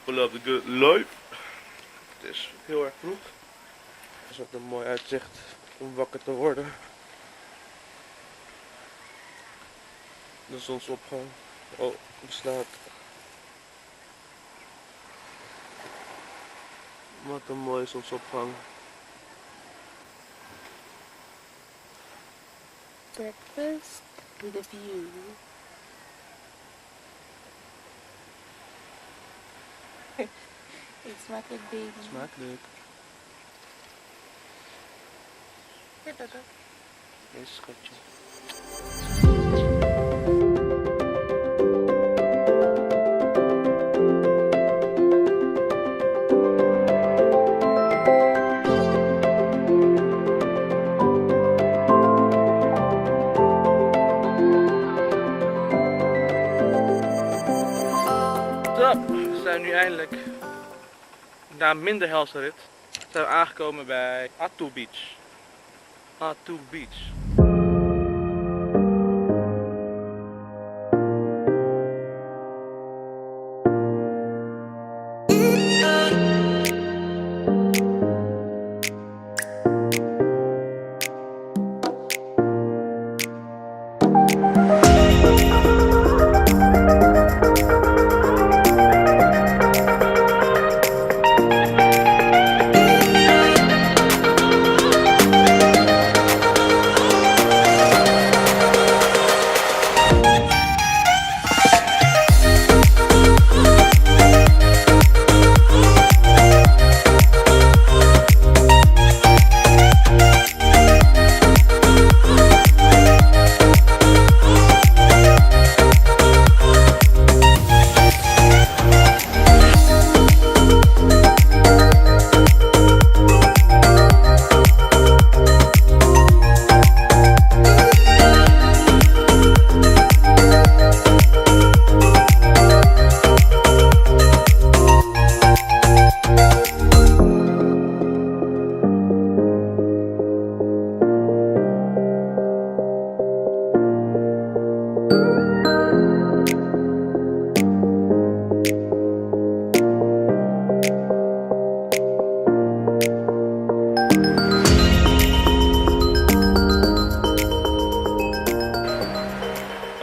People love the good life. Het is heel erg vroeg. Het is ook een mooi uitzicht om wakker te worden. De zonsopgang. Oh, bestaat. Wat een mooie zonsopgang. Breakfast with a view. Eet smakelijk, baby. Smakelijk. Ja, dat ook. Deze schatje. We zijn nu eindelijk, na een minder helse rit, zijn we aangekomen bij Atu Beach. Atu Beach.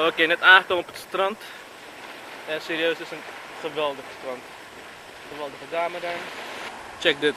Oké, net aangekomen op het strand. En serieus, het is een geweldig strand. Geweldige dame daar. Check dit.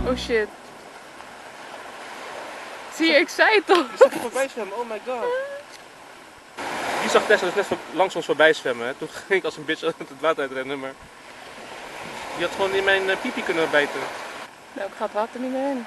Oh shit. Zie je, ik zei het toch? Die zag je voorbij zwemmen, oh my god. Die zag Tessa dus net langs ons voorbij zwemmen. Hè. Toen ging ik als een bitch uit het water uitrennen, maar die had gewoon in mijn piepie kunnen bijten. Nou, ik ga het water niet meer in.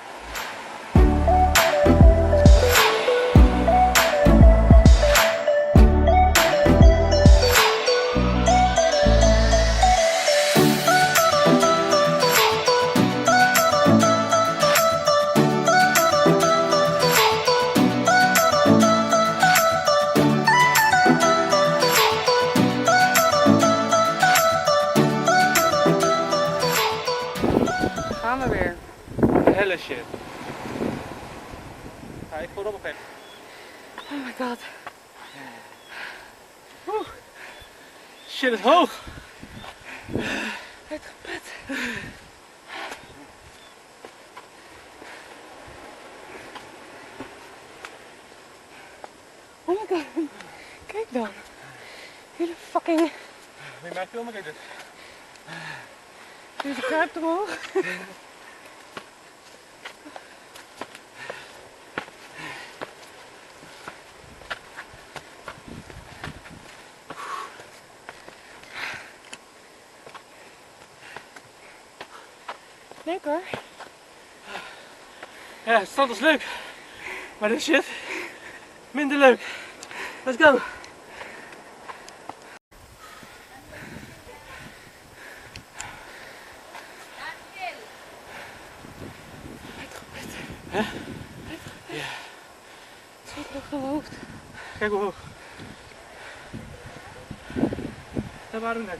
Gaan we weer. Helle shit. Ga ik voorop op even. Oh my god. Shit is hoog. Uitgeput. Oh my god. Kijk dan. Hele fucking... Wil je mij filmen? Kijk dit. Deze kruipt omhoog. Leuk hoor. Ja, het strand is leuk. Maar dit shit, minder leuk. Let's go. Hè? Ja. Het schiet nog van mijn hoofd. Kijk hoe hoog. Daar waren we net.